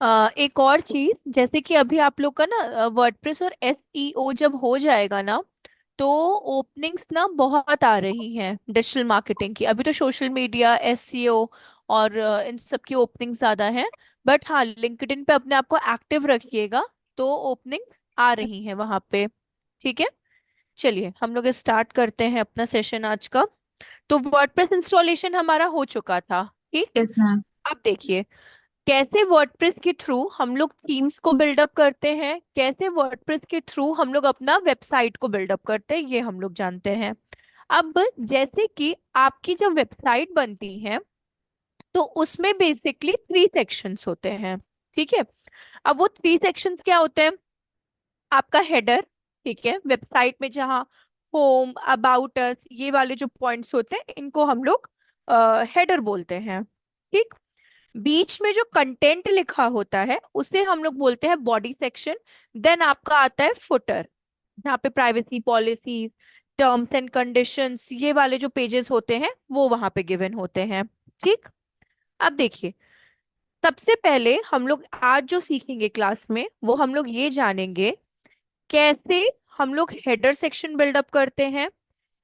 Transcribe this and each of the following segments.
एक और चीज, जैसे कि अभी आप लोग का ना वर्डप्रेस और एसईओ जब हो जाएगा ना, तो ओपनिंग्स ना बहुत आ रही हैं डिजिटल मार्केटिंग की। अभी तो सोशल मीडिया, एसईओ और इन सब की ओपनिंग ज्यादा हैं। बट हाँ, लिंक्डइन पे अपने आप को एक्टिव रखिएगा, तो ओपनिंग आ रही हैं वहां पे। ठीक है, चलिए हम लोग स्टार्ट करते हैं अपना सेशन आज का। तो वर्डप्रेस इंस्टॉलेशन हमारा हो चुका था। ठीक, यस मैम। अब देखिए कैसे वर्डप्रेस के थ्रू हम लोग थीम्स को बिल्डअप करते हैं, कैसे वर्डप्रेस के थ्रू हम लोग अपना वेबसाइट को बिल्डअप करते हैं, ये हम लोग जानते हैं। अब जैसे कि आपकी जब वेबसाइट बनती है, तो उसमें बेसिकली 3 सेक्शंस होते हैं। ठीक है, अब वो 3 सेक्शंस क्या होते हैं? आपका हेडर, ठीक है, वेबसाइट में जहाँ होम, अबाउट अस, ये वाले जो पॉइंट्स होते हैं इनको हम लोग हेडर बोलते हैं। ठीक, बीच में जो कंटेंट लिखा होता है उसे हम लोग बोलते हैं बॉडी सेक्शन। देन आपका आता है फुटर, जहाँ पे privacy policies, terms and conditions, ये वाले जो पेजेस होते हैं वो वहां पे गिवन होते हैं। ठीक, अब देखिए, सबसे पहले हम लोग आज जो सीखेंगे क्लास में वो हम लोग ये जानेंगे कैसे हम लोग हेडर सेक्शन बिल्डअप करते हैं,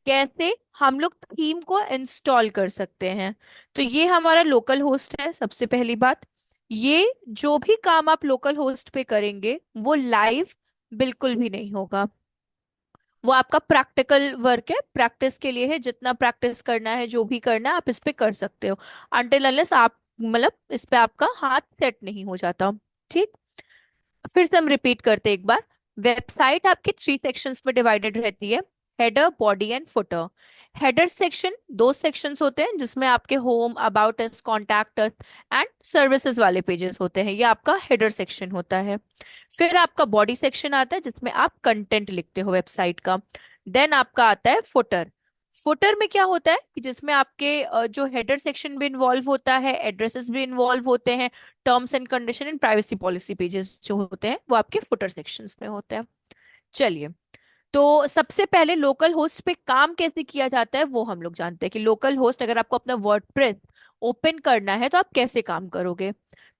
कैसे हम लोग थीम को इंस्टॉल कर सकते हैं। तो ये हमारा लोकल होस्ट है, सबसे पहली बात। ये जो भी काम आप लोकल होस्ट पे करेंगे वो लाइव बिल्कुल भी नहीं होगा। वो आपका प्रैक्टिकल वर्क है, प्रैक्टिस के लिए है। जितना प्रैक्टिस करना है, जो भी करना है, आप इस पे कर सकते हो, अनटिल अनलेस आप मतलब इस पे आपका हाथ सेट नहीं हो जाता। ठीक, फिर से हम रिपीट करते हैं एक बार। वेबसाइट आपके 3 सेक्शंस में डिवाइडेड रहती है, header, body and footer. Header section 2 sections होते हैं जिसमें आपके home, about us, contact us and services वाले पेजेस होते हैं, ये आपका हेडर सेक्शन होता है। फिर आपका बॉडी सेक्शन आता है जिसमें आप कंटेंट लिखते हो वेबसाइट का। देन आपका आता है फुटर। फुटर में क्या होता है कि जिसमें आपके जो हेडर सेक्शन भी इन्वॉल्व होता है, एड्रेसेस भी इन्वॉल्व होते हैं, terms and condition and privacy policy pages जो होते हैं वो आपके फुटर सेक्शंस में होते हैं। चलिए, तो सबसे पहले लोकल होस्ट पे काम कैसे किया जाता है वो हम लोग जानते हैं कि लोकल होस्ट, अगर आपको अपना वर्डप्रेस ओपन करना है तो आप कैसे काम करोगे।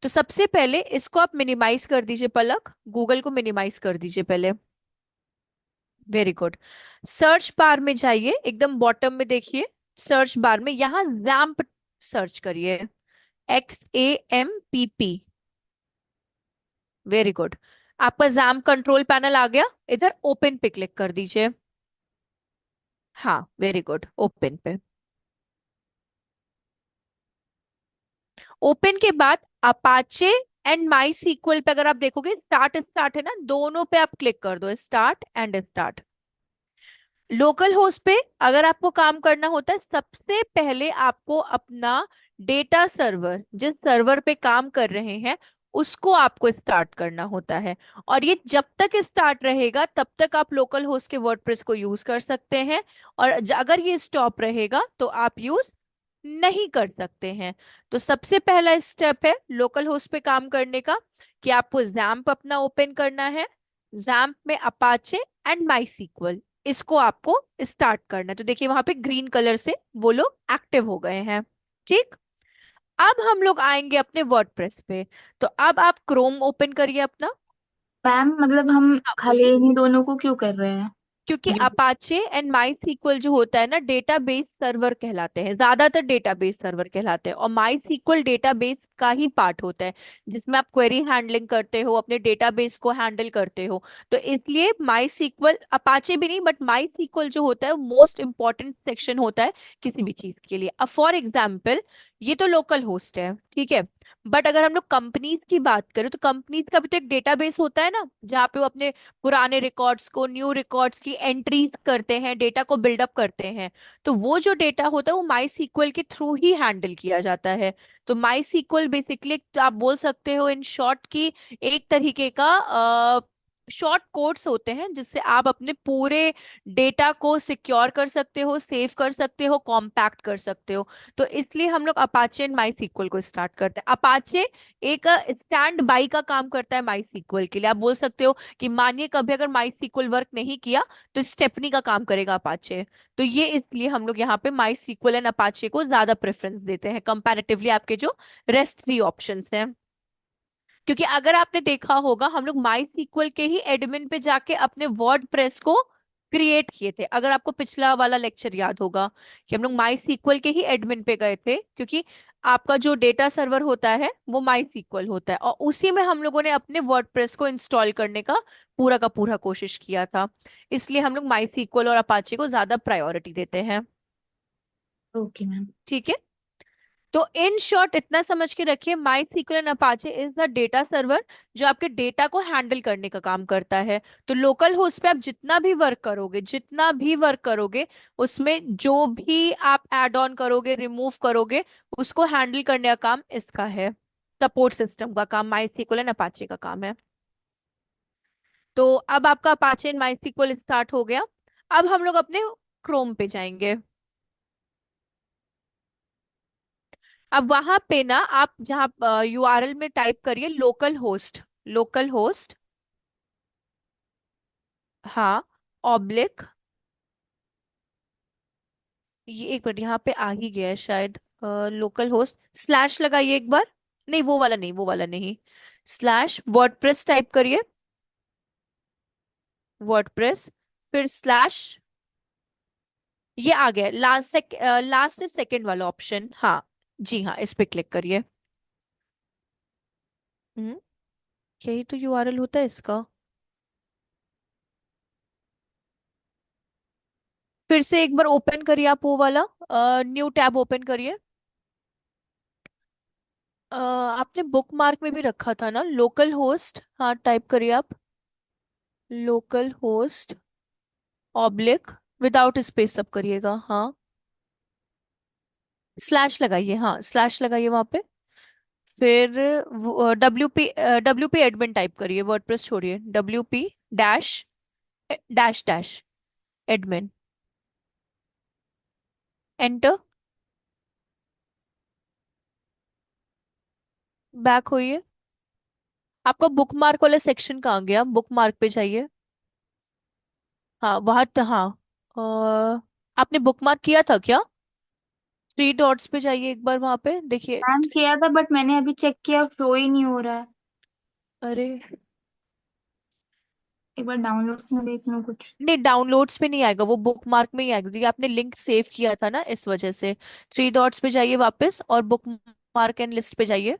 तो सबसे पहले इसको आप मिनिमाइज कर दीजिए, पलक गूगल को मिनिमाइज कर दीजिए पहले। Very good. सर्च बार में जाइए, एकदम बॉटम में देखिए, सर्च बार में यहाँ जैम्प सर्च करिए, XAMPP। Very good. आपका जैम कंट्रोल पैनल आ गया, इधर ओपन पे क्लिक कर दीजिए। हाँ, वेरी गुड, ओपन पे। ओपन के बाद अपाचे एंड माई सीक्वल पे अगर आप देखोगे, स्टार्ट स्टार्ट है ना, दोनों पे आप क्लिक कर दो, start and start. Local host पे अगर आपको काम करना होता है, सबसे पहले आपको अपना डेटा सर्वर, जिस सर्वर पे काम कर रहे हैं, उसको आपको स्टार्ट करना होता है। और ये जब तक स्टार्ट रहेगा तब तक आप लोकल होस्ट के वर्डप्रेस को यूज कर सकते हैं। और अगर ये स्टॉप रहेगा तो आप यूज नहीं कर सकते हैं। तो सबसे पहला स्टेप है लोकल होस्ट पे काम करने का कि आपको जैम्प अपना ओपन करना है। जैम्प में अपाचे एंड माई सीक्वल, इसको आपको स्टार्ट करना है। तो देखिए वहां पे ग्रीन कलर से वो लोग एक्टिव हो गए हैं। ठीक, अब हम लोग आएंगे अपने वर्डप्रेस पे। तो अब आप क्रोम ओपन करिए अपना। मैम मतलब हम हाँ खाली बोलिए। इन्हीं दोनों को क्यों कर रहे हैं? क्योंकि जो अपाचे एंड माई सीक्वल जो होता है ना, डेटाबेस सर्वर कहलाते हैं, ज्यादातर डेटाबेस सर्वर कहलाते हैं, और माई सीक्वल डेटाबेस का ही पार्ट होता है जिसमें आप क्वेरी हैंडलिंग करते हो, अपने डेटाबेस को हैंडल करते हो। तो इसलिए माई सीक्वल, अपाचे भी नहीं बट माई सीक्वल जो होता है मोस्ट इंपॉर्टेंट सेक्शन होता है किसी भी चीज के लिए। अब फॉर एग्जाम्पल, ये तो लोकल होस्ट है, ठीक है, बट अगर हम लोग कंपनीज की बात करें तो कंपनीज का भी तो एक डेटाबेस होता है ना, जहाँ पे वो अपने पुराने रिकॉर्ड्स को, न्यू रिकॉर्ड्स की एंट्रीज करते हैं, डेटा को बिल्डअप करते हैं। तो वो जो डेटा होता है वो माई सीक्वल के थ्रू ही हैंडल किया जाता है। तो माई सीक्वल बेसिकली आप बोल सकते हो इन शॉर्ट की एक तरीके का शॉर्ट कोड्स होते हैं जिससे आप अपने पूरे डेटा को सिक्योर कर सकते हो, सेव कर सकते हो, कॉम्पैक्ट कर सकते हो। तो इसलिए हम लोग अपाचे एंड माई सीक्वल को स्टार्ट करते हैं। अपाचे एक स्टैंड बाई का काम करता है माई सीक्वल के लिए। आप बोल सकते हो कि मानिए कभी अगर माई सीक्वल वर्क नहीं किया तो स्टेपनी का काम करेगा अपाचे। तो ये इसलिए हम लोग यहाँ पे माई सीक्वल एंड अपाचे को ज्यादा प्रेफरेंस देते हैं कंपैरेटिवली आपके जो रेस्ट 3 ऑप्शंस हैं। क्योंकि अगर आपने देखा होगा हम लोग माई सीक्वल के ही एडमिन पे जाके अपने वर्ड प्रेस को क्रिएट किए थे। अगर आपको पिछला वाला लेक्चर याद होगा कि हम लोग माई सीक्वल के ही एडमिन पे गए थे, क्योंकि आपका जो डेटा सर्वर होता है वो माई सीक्वल होता है, और उसी में हम लोगों ने अपने वर्ड प्रेस को इंस्टॉल करने का पूरा कोशिश किया था। इसलिए हम लोग माई सीक्वल और अपाचे को ज्यादा प्रायोरिटी देते हैं। Okay ma'am. ठीक है। तो इन शॉर्ट इतना समझ के रखिए, MySQL and Apache is the data server जो आपके डेटा को हैंडल करने का काम करता है। तो लोकल होस्ट पे आप जितना भी वर्क करोगे, उसमें जो भी आप ऐड ऑन करोगे, रिमूव करोगे, उसको हैंडल करने का काम इसका है। सपोर्ट सिस्टम का काम माई सीक्वल एंड अपाचे का काम है। तो अब आपका Apache and MySQL start हो गया। अब हम लोग अपने क्रोम पे जाएंगे। अब वहां पे ना आप जहाँ यूआरएल में टाइप करिए लोकल होस्ट। लोकल होस्ट, हाँ, ऑब्लिक, ये एक मिनट यहाँ पे आ ही गया है शायद। लोकल होस्ट स्लैश लगाइए एक बार। नहीं वो वाला नहीं, वो वाला नहीं। स्लैश वर्डप्रेस टाइप करिए। वर्डप्रेस, फिर स्लैश, ये आ गया लास्ट से सेकंड वाला ऑप्शन, हाँ। जी हाँ, इस पे क्लिक करिए। हम्म, यही तो यूआरएल होता है इसका। फिर से एक बार ओपन करिए आप वो वाला, न्यू टैब ओपन करिए। आपने बुक मार्क में भी रखा था ना लोकल होस्ट, हाँ टाइप करिए आप। Local host oblique, without space सब करिएगा, हाँ। स्लैश लगाइए, हाँ स्लैश लगाइए वहां पे। फिर डब्ल्यू पी एडमिन टाइप करिए, वर्डप्रेस छोड़िए, W P dash dash dash admin, enter. Back होइए। आपका बुक मार्क वाला सेक्शन कहाँ गया? बुक मार्क पे जाइए। हाँ वहां हाँ। आपने बुक मार्क किया था क्या? थ्री डॉट्स पे जाइए एक बार, वहां पे देखिए। मैम किया था, बट मैंने अभी चेक किया, शो ही नहीं हो रहा है। अरे, एक बार डाउनलोड में देख लो कुछ। नहीं डाउनलोड्स पे नहीं आएगा, वो बुक मार्क में ही आएगा, क्योंकि आपने लिंक सेव किया था ना, इस वजह से। थ्री डॉट्स पे जाइए वापस और बुक मार्क एंड लिस्ट पे जाइए।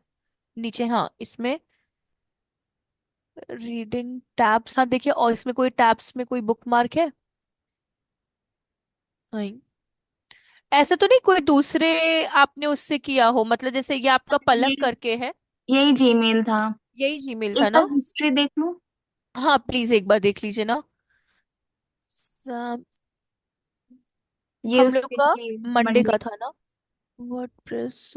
नीचे, हाँ इसमें रीडिंग टैब्स, हाँ देखिए, और इसमें कोई टैब्स में कोई बुक मार्क है? नहीं। ऐसा तो नहीं कोई दूसरे आपने उससे किया हो, मतलब जैसे ये आपका ये पलक करके है। यही जीमेल था। यही जीमेल एक था बार ना? हिस्ट्री देख लूं। हाँ प्लीज एक बार देख लीजिए ना। सा- ये हम लोग उसके का लिए मंडे मंडे। का था ना। वर्डप्रेस,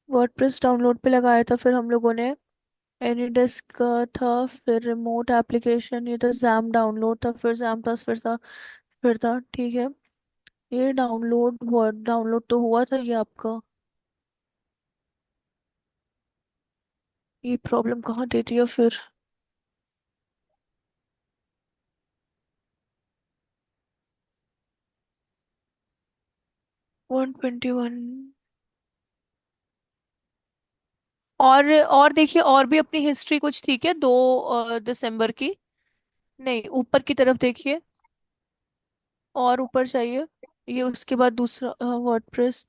वर्डप्रेस डाउनलोड पे लगाया था फिर हम लोगों ने। एनीडेस्क का था, फिर रिमोट एप्लीकेशन, ये था जैम डाउनलोड था, फिर जैम प्लस फिर था ठीक है। ये डाउनलोड वर्ड डाउनलोड तो हुआ था ये आपका। ये प्रॉब्लम कहाँ देती है फिर? 121। और देखिए, और भी अपनी हिस्ट्री कुछ ठीक है, 2 दिसंबर की। नहीं, ऊपर की तरफ देखिए, और ऊपर चाहिए। ये उसके बाद दूसरा वर्डप्रेस।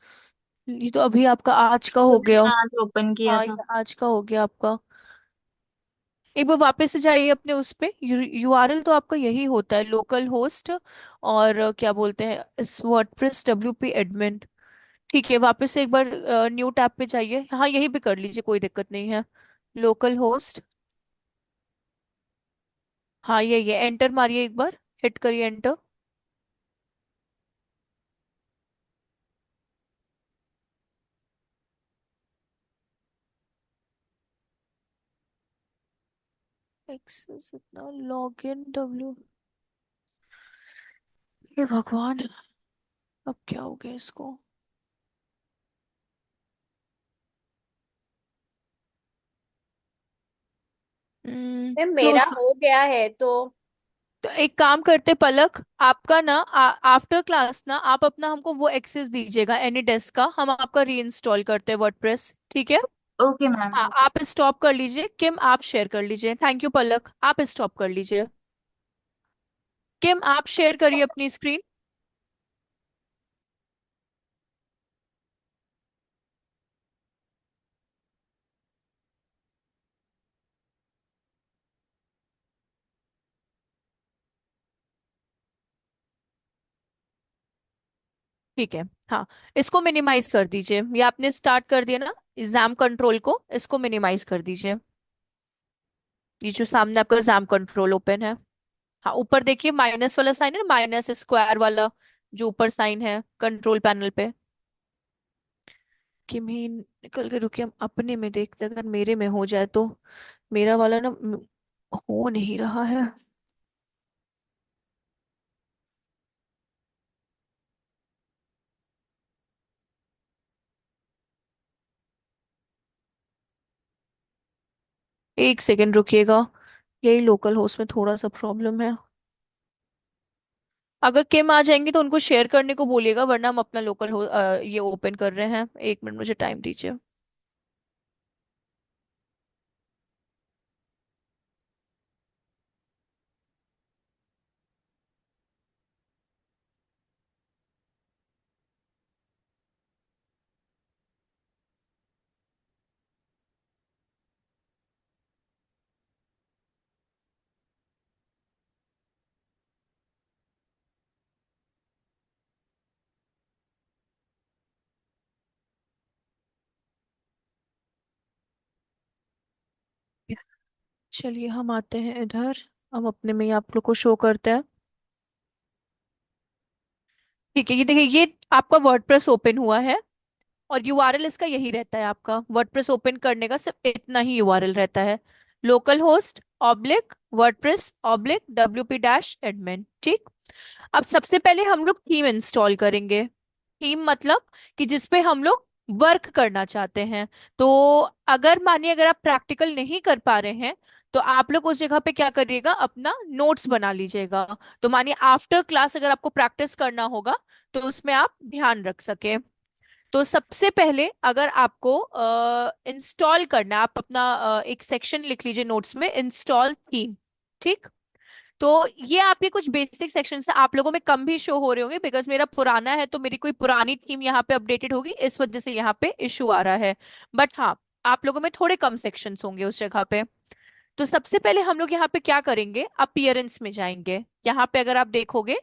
ये तो अभी आपका आज का तो हो गया। मैंने आज ओपन किया हाँ था। ये आज का हो गया आपका। एक बार वापस से जाइए अपने उस पे, यूआरएल तो आपका यही होता है, लोकल होस्ट, और क्या बोलते हैं इस वर्डप्रेस डब्ल्यू पी एडमिन। ठीक है, वापस से एक बार न्यू टैब पे जाइए, हाँ यहीं पे कर लीजिए, कोई दिक्कत नहीं है। लोकल होस्ट, हाँ यही है, एंटर मारिए एक बार, हिट करिए एंटर। एक्सेस इतना, लॉगिन डब्ल्यू, हे भगवान, अब क्या हो गया इसको? क्लोज। मैम मेरा हो गया है तो। तो एक काम करते पलक, आपका ना आफ्टर क्लास ना आप अपना हमको वो एक्सेस दीजिएगा एनी डेस्क का, हम आपका री इंस्टॉल करते हैं वर्डप्रेस, ठीक है। Okay ma'am. हाँ आप स्टॉप कर लीजिए, किम आप शेयर कर लीजिए, थैंक यू पलक, आप स्टॉप कर लीजिए। किम आप शेयर करिए अपनी स्क्रीन। ठीक है। हाँ इसको मिनिमाइज कर दीजिए, ये आपने स्टार्ट कर दिया ना एग्जाम कंट्रोल को, इसको मिनिमाइज कर दीजिए। ये जो सामने आपका एग्जाम कंट्रोल ओपन है, हाँ ऊपर देखिए माइनस वाला साइन है, माइनस स्क्वायर वाला जो ऊपर साइन है कंट्रोल पैनल पे। कि मैं निकल के रुके, हम अपने में देखते हैं, अगर मेरे में हो जाए तो। मेरा वाला ना हो नहीं रहा है। एक सेकंड रुकिएगा, यही लोकल होस्ट में थोड़ा सा प्रॉब्लम है। अगर किम आ जाएंगे तो उनको शेयर करने को बोलिएगा, वरना हम अपना लोकल हो ये ओपन कर रहे हैं, 1 मिनट मुझे टाइम दीजिए। चलिए हम आते हैं इधर, हम अपने में ही आप लोग को शो करते हैं। ठीक है, ये देखिए ये आपका वर्डप्रेस ओपन हुआ है, और यूआरएल इसका यही रहता है, आपका वर्डप्रेस ओपन करने का सिर्फ इतना ही यूआरएल रहता है, local host oblique WordPress oblique wp dash admin, ठीक। अब सबसे पहले हम लोग थीम इंस्टॉल करेंगे। थीम मतलब कि जिसपे हम लोग वर्क करना चाहते हैं। तो अगर मानिए अगर आप प्रैक्टिकल नहीं कर पा रहे हैं, तो आप लोग उस जगह पे क्या करिएगा, अपना नोट्स बना लीजिएगा। तो मानिए आफ्टर क्लास अगर आपको प्रैक्टिस करना होगा, तो उसमें आप ध्यान रख सके। तो सबसे पहले अगर आपको इंस्टॉल करना है, आप अपना एक सेक्शन लिख लीजिए नोट्स में, इंस्टॉल थीम, ठीक। तो ये आपके कुछ बेसिक सेक्शन से आप लोगों में कम भी शो हो रहे होंगे, बिकॉज मेरा पुराना है तो मेरी कोई पुरानी थीम यहाँ पे अपडेटेड होगी, इस वजह से यहाँ पे इशू आ रहा है। बट हाँ, आप लोगों में थोड़े कम सेक्शंस होंगे उस जगह पे। तो सबसे पहले हम लोग यहाँ पे क्या करेंगे, अपीयरेंस में जाएंगे। यहाँ पे अगर आप देखोगे,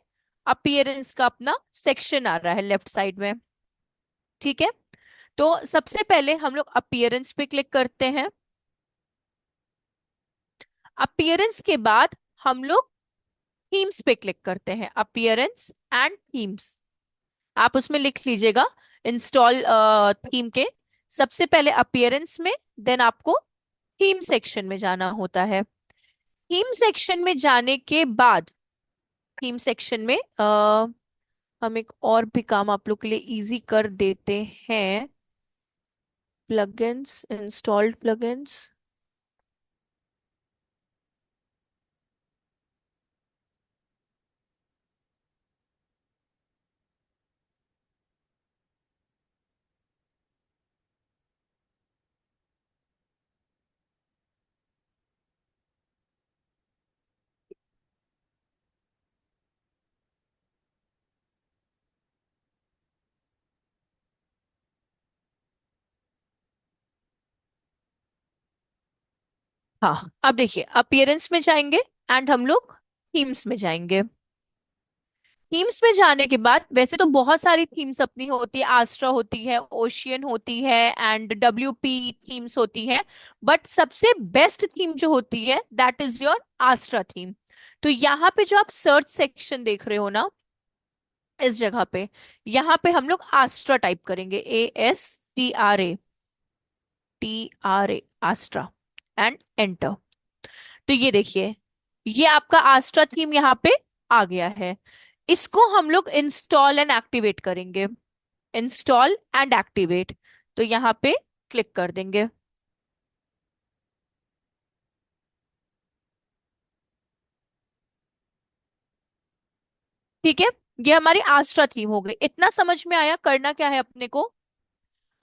अपीयरेंस का अपना सेक्शन आ रहा है लेफ्ट साइड में, ठीक है। तो सबसे पहले हम लोग अपीयरेंस पे क्लिक करते हैं। अपीयरेंस के बाद हम लोग थीम्स पे क्लिक करते हैं, अपीयरेंस एंड थीम्स। आप उसमें लिख लीजिएगा इंस्टॉल थीम के सबसे पहले अपीयरेंस में, देन आपको थीम सेक्शन में जाना होता है। थीम सेक्शन में जाने के बाद, थीम सेक्शन में हम एक और भी काम आप लोग के लिए इजी कर देते हैं, प्लगइन्स, इंस्टॉल्ड प्लगइन्स। हाँ अब देखिए अपीयरेंस में जाएंगे, एंड हम लोग थीम्स में जाएंगे। थीम्स में जाने के बाद वैसे तो बहुत सारी थीम्स अपनी होती है, आस्ट्रा होती है, ओशियन होती है, एंड डब्ल्यूपी थीम्स होती है। बट सबसे बेस्ट थीम जो होती है दैट इज योर आस्ट्रा थीम। तो यहाँ पे जो आप सर्च सेक्शन देख रहे हो ना, इस जगह पे, यहाँ पे हम लोग आस्ट्रा टाइप करेंगे, ASTRA आस्ट्रा, एंड एंटर। तो ये देखिए, ये आपका आस्ट्रा थीम यहाँ पे आ गया है। इसको हम लोग इंस्टॉल एंड एक्टिवेट करेंगे, इंस्टॉल एंड एक्टिवेट। तो यहाँ पे क्लिक कर देंगे। ठीक है, ये हमारी आस्ट्रा थीम हो गई। इतना समझ में आया करना क्या है अपने को?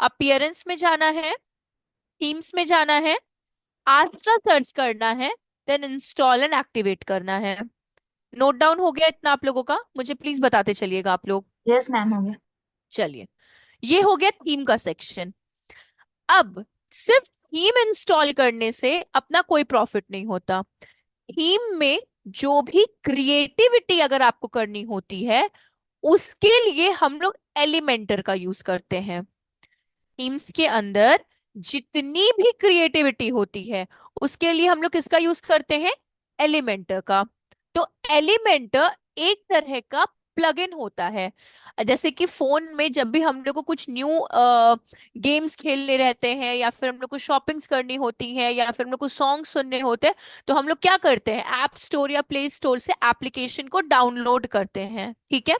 अपीयरेंस में जाना है, थीम्स में जाना है, आस्ट्रा सर्च करना है, देन इंस्टॉल एंड एक्टिवेट करना है। नोट डाउन हो गया इतना आप लोगों का? मुझे प्लीज बताते चलिएगा आप लोग। यस मैम, हो गया। चलिए, ये हो गया थीम का सेक्शन। अब सिर्फ थीम इंस्टॉल करने से अपना कोई प्रॉफिट नहीं होता। थीम में जो भी क्रिएटिविटी अगर आपको करनी होती है, उसके लिए हम लोग एलिमेंटर का यूज करते हैं। थीम्स के अंदर जितनी भी क्रिएटिविटी होती है, उसके लिए हम लोग किसका यूज करते हैं? एलिमेंटर का। तो एलिमेंटर एक तरह का प्लगइन होता है। जैसे कि फोन में जब भी हम लोग को कुछ न्यू गेम्स खेलने रहते हैं, या फिर हम लोग को शॉपिंग्स करनी होती है, या फिर हम लोग को सॉन्ग सुनने होते हैं, तो हम लोग क्या करते हैं? ऐप स्टोर या प्ले स्टोर से एप्लीकेशन को डाउनलोड करते हैं, ठीक है?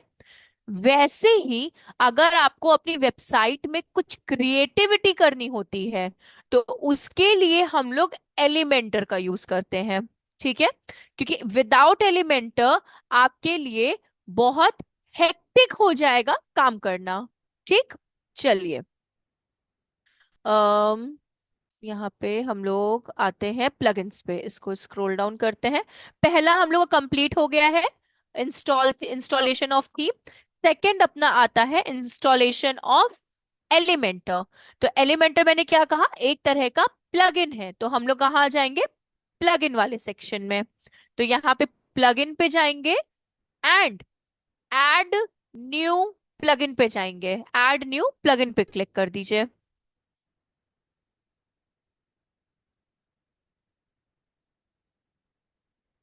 वैसे ही अगर आपको अपनी वेबसाइट में कुछ क्रिएटिविटी करनी होती है, तो उसके लिए हम लोग एलिमेंटर का यूज करते हैं, ठीक है? क्योंकि विदाउट एलिमेंटर आपके लिए बहुत हेक्टिक हो जाएगा काम करना। ठीक, चलिए, अम यहाँ पे हम लोग आते हैं प्लगइन्स पे, इसको स्क्रॉल डाउन करते हैं। पहला हम लोग कंप्लीट हो गया है, इंस्टॉलेशन ऑफ थीम। सेकंड अपना आता है इंस्टॉलेशन ऑफ एलिमेंटर। तो एलिमेंटर मैंने क्या कहा? एक तरह का प्लगइन है। तो हम लोग कहाँ आ जाएंगे? प्लगइन वाले सेक्शन में। तो यहाँ पे प्लगइन पे जाएंगे एंड ऐड न्यू प्लगइन पे जाएंगे। ऐड न्यू प्लगइन पे क्लिक कर दीजिए।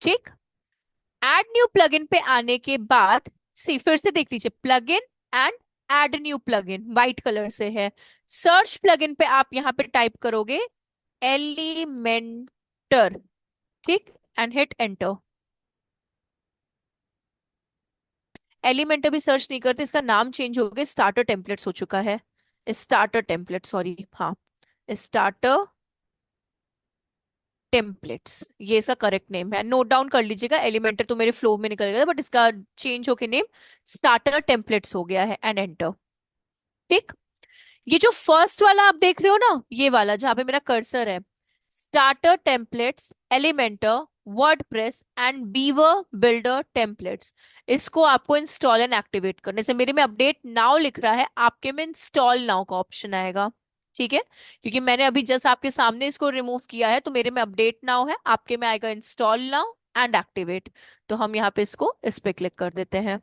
ठीक, ऐड न्यू प्लगइन पे आने के बाद सी फिर से देख लीजिए, plugin and add new plugin white colour से है। सर्च प्लगइन पे आप यहाँ पे टाइप करोगे एलिमेंटर, ठीक, एंड हिट एंटर। एलिमेंटर भी सर्च नहीं करते, इसका नाम चेंज हो गया, स्टार्टर टेम्पलेट्स हो चुका है। स्टार्टर टेम्पलेट, सॉरी, हाँ, स्टार्टर टेम्पलेट्स ये इसका करेक्ट नेम है। नोट डाउन कर लीजिएगा, एलिमेंटर तो मेरे फ्लो में निकल गया था, बट इसका चेंज होके नेम स्टार्टर टेम्पलेट्स हो गया है, एंड एंटर। ठीक, ये जो फर्स्ट वाला आप देख रहे हो ना, ये वाला जहां पे मेरा कर्सर है, starter templates, Elementor, WordPress and beaver builder templates, इसको आपको इंस्टॉल एंड एक्टिवेट करने से, मेरे में अपडेट नाउ लिख रहा है, आपके में इंस्टॉल नाउ का ऑप्शन आएगा। ठीक है, क्योंकि मैंने अभी जस्ट आपके सामने इसको रिमूव किया है, तो मेरे में अपडेट नाउ है, आपके में आएगा इंस्टॉल नाउ एंड एक्टिवेट। तो हम यहाँ पे इसको इस पे क्लिक कर देते हैं।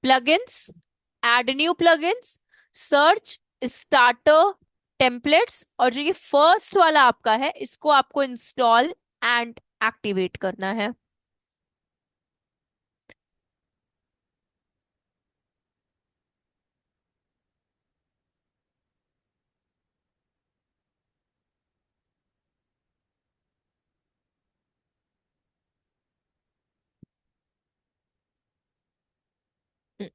Plugins, add new plugins, search, starter templates, और जो ये फर्स्ट वाला आपका है, इसको आपको इंस्टॉल एंड एक्टिवेट करना है। हम्म,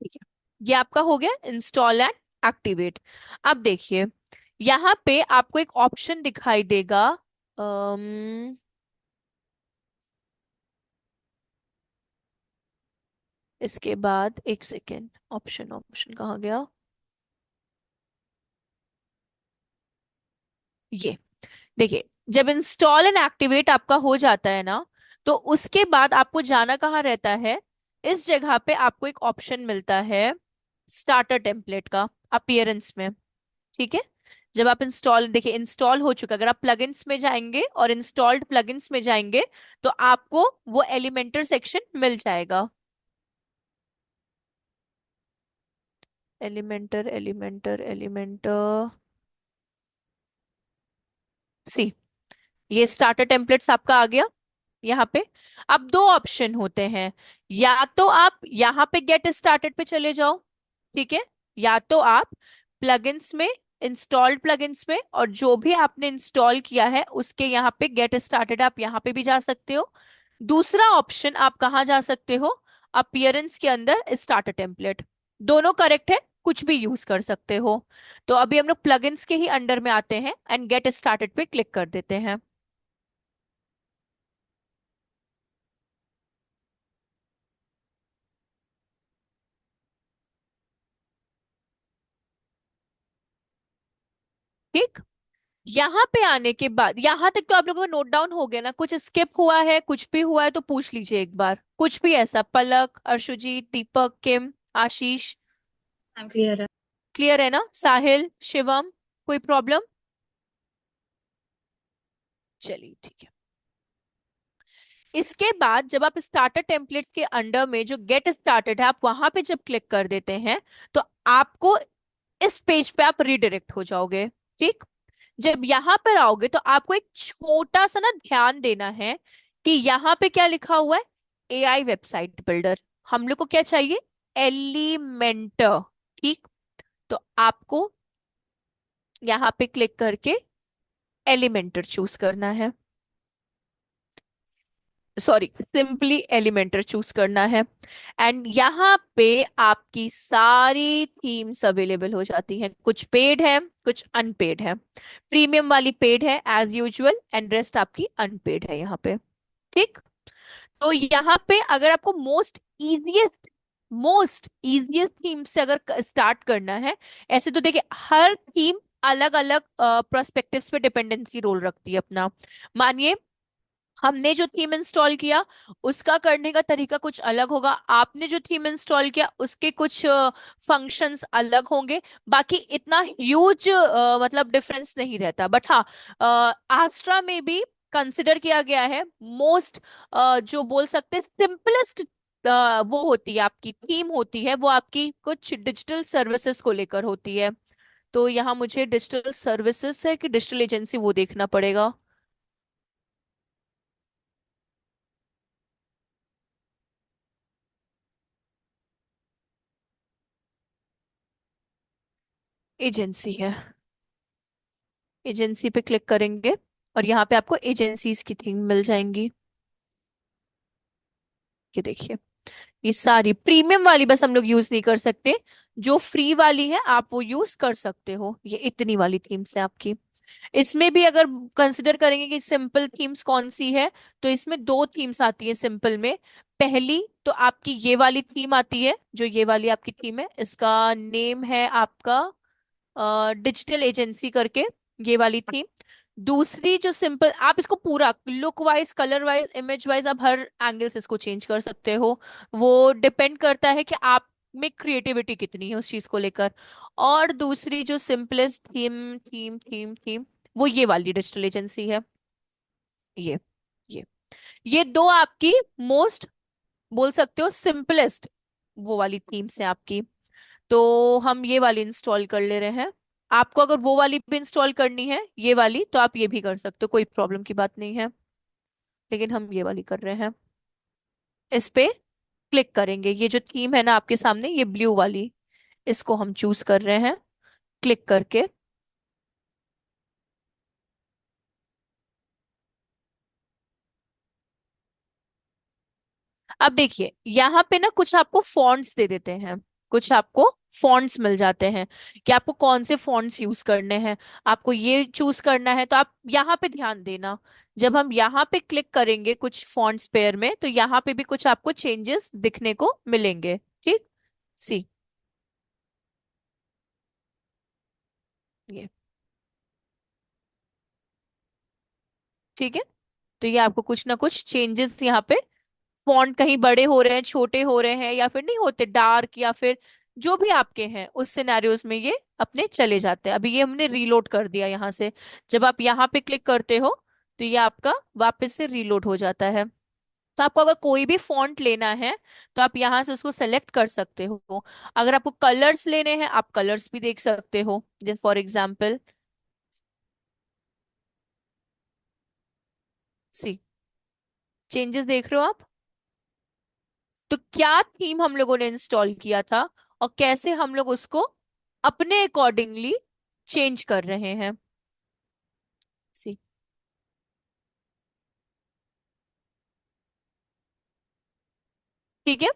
ठीक है, ये आपका हो गया इंस्टॉल एंड एक्टिवेट। अब देखिए, यहाँ पे आपको एक ऑप्शन दिखाई देगा, अम, इसके बाद एक सेकेंड, ऑप्शन ऑप्शन कहाँ गया? ये देखिए, जब इंस्टॉल एंड एक्टिवेट आपका हो जाता है ना, तो उसके बाद आपको जाना कहाँ रहता है? इस जगह पे आपको एक ऑप्शन मिलता है स्टार्टर टेम्पलेट का, अपीयरेंस में। ठीक है, जब आप इंस्टॉल, देखिए इंस्टॉल हो चुका, अगर आप प्लगइन्स में जाएंगे और इंस्टॉल्ड प्लगइन्स में जाएंगे, तो आपको वो एलिमेंटर सेक्शन मिल जाएगा। एलिमेंटर एलिमेंटर एलिमेंटर, सी, ये स्टार्टर टेम्पलेट्स आपका आ गया यहाँ पे। अब दो ऑप्शन होते हैं, या तो आप यहाँ पे गेट स्टार्टेड पे चले जाओ, ठीक है, या तो आप प्लगइन्स में, इंस्टॉल्ड प्लगइन्स में, और जो भी आपने इंस्टॉल किया है उसके यहाँ पे गेट स्टार्टेड, आप यहाँ पे भी जा सकते हो। दूसरा ऑप्शन आप कहाँ जा सकते हो? अपीयरेंस के अंदर स्टार्टर टेम्पलेट। दोनों करेक्ट है, कुछ भी यूज कर सकते हो। तो अभी हम लोग प्लगइन्स के ही अंडर में आते हैं एंड गेट स्टार्टेड पे क्लिक कर देते हैं। ठीक। यहाँ पे आने के बाद यहाँ तक तो आप लोगों को नोट डाउन हो गया ना? कुछ स्किप हुआ है, कुछ भी हुआ है तो पूछ लीजिए एक बार, कुछ भी ऐसा। पलक, अर्शुजीत, दीपक, किम, आशीष। हाँ क्लियर है। क्लियर है ना? साहिल, शिवम, कोई प्रॉब्लम? चलिए ठीक है। इसके बाद जब आप स्टार्टर टेम्पलेट्स के अंडर में जो गेट स्टार्टेड है, आप वहां पे जब क्लिक कर देते हैं तो आपको इस पेज पे आप रिडायरेक्ट हो जाओगे। ठीक। जब यहां पर आओगे तो आपको एक छोटा सा ना ध्यान देना है कि यहाँ पे क्या लिखा हुआ है? AI website builder. हम लोग को क्या चाहिए? एलिमेंटर। ठीक। तो आपको यहाँ पे क्लिक करके एलिमेंटर चूज करना है। सॉरी, सिंपली एलिमेंटर चूज करना है। एंड यहाँ पे आपकी सारी थीम्स अवेलेबल हो जाती हैं। कुछ पेड है, कुछ अनपेड है। प्रीमियम वाली पेड है एज यूजुअल, एंड रेस्ट आपकी अनपेड है यहाँ पे। ठीक। तो यहाँ पे अगर आपको मोस्ट इजिएस्ट थीम से अगर स्टार्ट करना है, ऐसे तो देखिए हर थीम अलग अलग प्रोस्पेक्टिव्स पे डिपेंडेंसी रोल रखती है अपना। मानिए हमने जो थीम इंस्टॉल किया उसका करने का तरीका कुछ अलग होगा, आपने जो थीम इंस्टॉल किया उसके कुछ फंक्शंस अलग होंगे। बाकी इतना ह्यूज मतलब डिफरेंस नहीं रहता, बट हाँ, आस्ट्रा में भी कंसिडर किया गया है मोस्ट, जो बोल सकते हैं सिंपलेस्ट वो होती है आपकी थीम, होती है वो आपकी कुछ डिजिटल सर्विसेज को लेकर होती है। तो यहाँ मुझे डिजिटल सर्विसेज है कि डिजिटल एजेंसी वो देखना पड़ेगा। एजेंसी है। एजेंसी पे क्लिक करेंगे और यहाँ पे आपको एजेंसीज की थीम मिल जाएंगी। ये देखिए, ये सारी प्रीमियम वाली बस हम लोग यूज नहीं कर सकते, जो फ्री वाली है आप वो यूज कर सकते हो। ये इतनी वाली थीम्स है आपकी। इसमें भी अगर कंसिडर करेंगे कि सिंपल थीम्स कौन सी है, तो इसमें दो थीम्स आती है सिंपल में। पहली तो आपकी ये वाली थीम आती है, जो ये वाली आपकी थीम है, इसका नेम है आपका डिजिटल एजेंसी करके, ये वाली थी। दूसरी जो सिंपल, आप इसको पूरा look wise, colour wise, image wise आप हर एंगल से इसको चेंज कर सकते हो। वो डिपेंड करता है कि आप में क्रिएटिविटी कितनी है उस चीज को लेकर। और दूसरी जो simplest theme theme theme theme, वो ये वाली डिजिटल एजेंसी है। ये ये ये दो आपकी मोस्ट, बोल सकते हो सिंपलेस्ट वो वाली थीम्स है आपकी। तो हम ये वाली इंस्टॉल कर ले रहे हैं। आपको अगर वो वाली भी इंस्टॉल करनी है, ये वाली, तो आप ये भी कर सकते हो, कोई प्रॉब्लम की बात नहीं है। लेकिन हम ये वाली कर रहे हैं। इस पे क्लिक करेंगे, ये जो थीम है ना आपके सामने, ये ब्लू वाली, इसको हम चूज कर रहे हैं क्लिक करके। अब देखिए यहाँ पे ना कुछ आपको फॉन्ट्स दे देते हैं, कुछ आपको फॉन्ट्स मिल जाते हैं कि आपको कौन से फॉन्ट्स यूज करने हैं। आपको ये चूज करना है तो आप यहाँ पे ध्यान देना। जब हम यहाँ पे क्लिक करेंगे कुछ फॉन्ट्स पेयर में, तो यहाँ पे भी कुछ आपको चेंजेस दिखने को मिलेंगे। ठीक। सी, ये ठीक है। तो ये आपको कुछ ना कुछ चेंजेस यहाँ पे, फॉन्ट कहीं बड़े हो रहे हैं, छोटे हो रहे हैं, या फिर नहीं होते डार्क, या फिर जो भी आपके हैं उस सिनेरियोज में ये अपने चले जाते हैं। अभी ये हमने रीलोड कर दिया यहाँ से। जब आप यहाँ पे क्लिक करते हो तो ये आपका वापस से रीलोड हो जाता है। तो आपको अगर कोई भी फॉन्ट लेना है तो आप यहाँ से उसको सेलेक्ट कर सकते हो। अगर आपको कलर्स लेने हैं, आप कलर्स भी देख सकते हो। जैसे फॉर एग्जाम्पल, सी, चेंजेस देख रहे हो आप? तो क्या थीम हम लोगों ने इंस्टॉल किया था और कैसे हम लोग उसको अपने अकॉर्डिंगली चेंज कर रहे हैं। सी, ठीक है।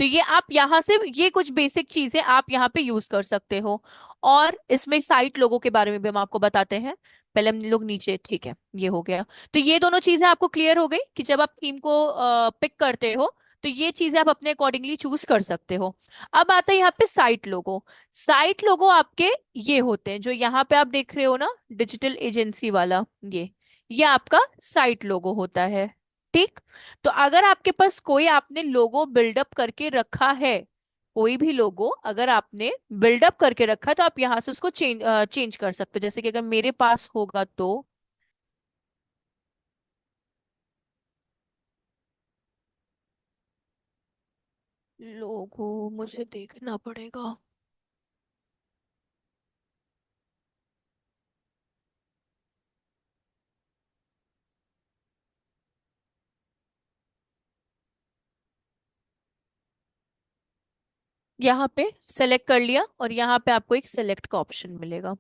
तो ये आप यहाँ से, ये कुछ बेसिक चीजें आप यहाँ पे यूज कर सकते हो। और इसमें साइट लोगों के बारे में भी हम आपको बताते हैं। पहले हम लोग नीचे, ठीक है, ये हो गया। तो ये दोनों चीजें आपको क्लियर हो गई कि जब आप थीम को पिक करते हो तो ये चीजें आप अपने अकॉर्डिंगली चूज कर सकते हो। अब आता है यहाँ पे साइट लोगो। साइट लोगो आपके ये होते हैं जो यहाँ पे आप देख रहे हो ना, डिजिटल एजेंसी वाला, ये आपका साइट लोगो होता है। ठीक। तो अगर आपके पास कोई आपने लोगो बिल्डअप करके रखा है, कोई भी लोगो अगर आपने बिल्डअप करके रखा है तो आप यहां से उसको चेंज कर सकते हो। जैसे कि अगर मेरे पास होगा तो लोगो मुझे देखना पड़ेगा। यहाँ पे सेलेक्ट कर लिया और यहाँ पे आपको एक सेलेक्ट का ऑप्शन मिलेगा।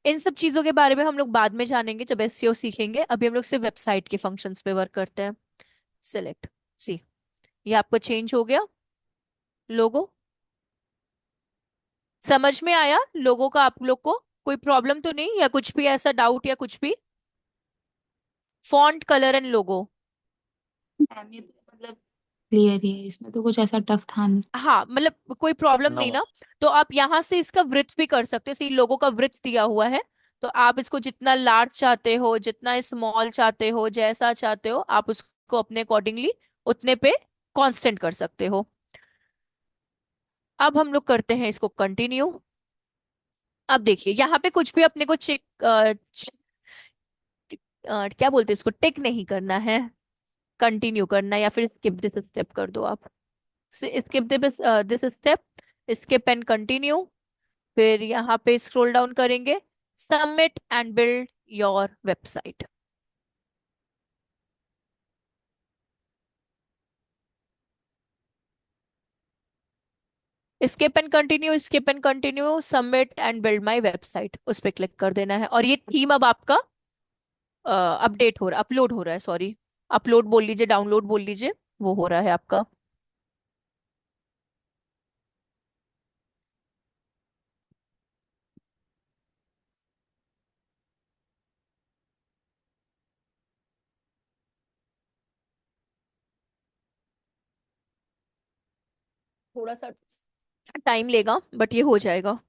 इन सब चीजों के बारे में हम लोग बाद में जानेंगे जब एसईओ सीखेंगे। अभी हम लोग सिर्फ वेबसाइट के फंक्शंस पे वर्क करते हैं। सिलेक्ट सी, ये आपको चेंज हो गया लोगो। समझ में आया लोगों का आप लोग को? कोई प्रॉब्लम तो नहीं, या कुछ भी ऐसा डाउट या कुछ भी? Font colour and logo. Ma'am ये तो मतलब क्लियर ही है, इसमें तो कुछ ऐसा टफ था नहीं। हाँ, मतलब कोई प्रॉब्लम नहीं ना। तो आप यहाँ से इसका वृत्त भी कर सकते हो। जैसे लोगों का वृत्त दिया हुआ है, तो आप इसको जितना लार्ज चाहते हो, जितना स्मॉल चाहते हो, जैसा चाहते हो आप उसको अपने अकॉर्डिंगली उतने पे कांस्टेंट कर सकते हो। अब हम लोग करते हैं इसको कंटिन्यू। अब देखिए यहाँ पे कुछ भी अपने को क्या बोलते हैं इसको, टिक नहीं करना है, कंटिन्यू करना है, या फिर स्किप दिस स्टेप कर दो आप। Skip this step, skip and continue. फिर यहाँ पे स्क्रॉल डाउन करेंगे, submit and build your website. Skip and continue, skip and continue, submit and build my website, उस पर क्लिक कर देना है। और ये थीम अब आपका अपडेट हो रहा, अपलोड हो रहा है, सॉरी, अपलोड बोल लीजिए, डाउनलोड बोल लीजिए, वो हो रहा है आपका। थोड़ा सा टाइम लेगा बट ये हो जाएगा।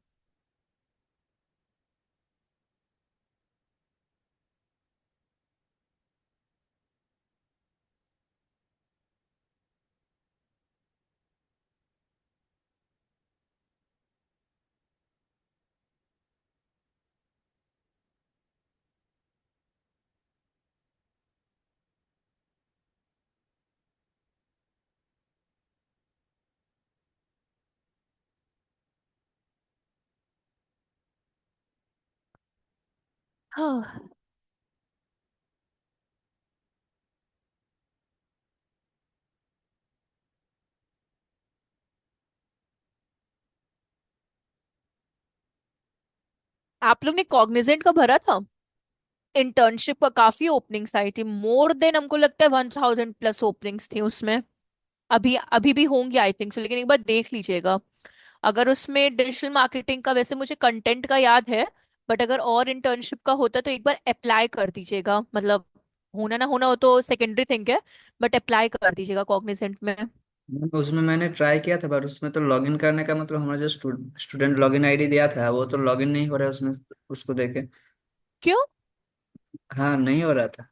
हाँ, आप लोग ने कॉग्निजेंट का भरा था? इंटर्नशिप का काफी ओपनिंग्स आई थी, मोर देन हमको लगता है 1000+ ओपनिंग्स थी उसमें। अभी अभी भी होंगी आई थिंक, लेकिन एक बार देख लीजिएगा। अगर उसमें डिजिटल मार्केटिंग का, वैसे मुझे कंटेंट का याद है, बट अगर और इंटर्नशिप का होता तो एक बार अप्लाई कर दीजिएगा। मतलब होना ना होना हो तो सेकेंडरी थिंग है, बट अप्लाई कर दीजिएगा कॉग्निजेंट में। उसमें मैंने ट्राई किया था, बट उसमें तो लॉगिन करने का मतलब हमारा जो स्टूडेंट लॉगिन आईडी दिया था वो तो लॉगिन नहीं हो रहा है उसमें, उसको देखे। क्यों? हाँ, नहीं हो रहा था।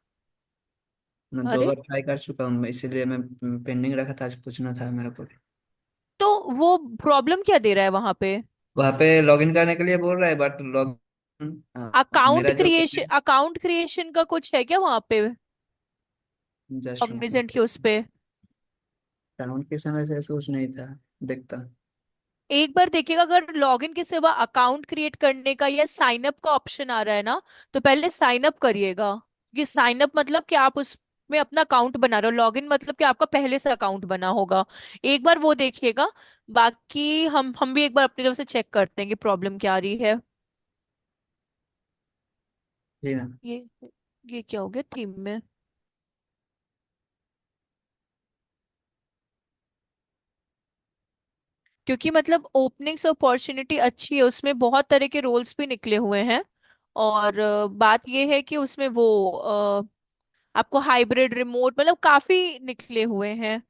मैं दो अरे, बार ट्राई कर चुका हूँ, इसीलिए मैं पेंडिंग रखा था, आज पूछना था मेरे को। तो वो प्रॉब्लम क्या दे रहा है वहां पे? वहाँ पे लॉगिन करने के लिए बोल रहा है, बट लॉग अकाउंट मेरा जो क्रिएशन, अकाउंट क्रिएशन का कुछ है क्या वहां पे जस्ट कॉग्निजेंट के उस पे? अकाउंट के समय से ऐसा कुछ नहीं था, देखता। एक बार देखिएगा, अगर लॉगिन के सिवा अकाउंट क्रिएट करने का या साइन अप का ऑप्शन आ रहा है ना, तो पहले साइन अप करिएगा। ये साइन अप मतलब कि आप उसमें अपना अकाउंट बना रहे हो, लॉगिन मतलब कि आपका पहले से अकाउंट बना होगा। एक बार वो देखिएगा। बाकी हम भी एक बार अपनी तरफ से चेक करते हैं कि प्रॉब्लम क्या आ रही है। जी मैम। ये ये क्या हो गया थीम में? क्योंकि मतलब ओपनिंग्स अपॉर्चुनिटी अच्छी है, उसमें बहुत तरह के रोल्स भी निकले हुए हैं। और बात ये है कि उसमें वो आपको हाइब्रिड रिमोट मतलब काफी निकले हुए हैं।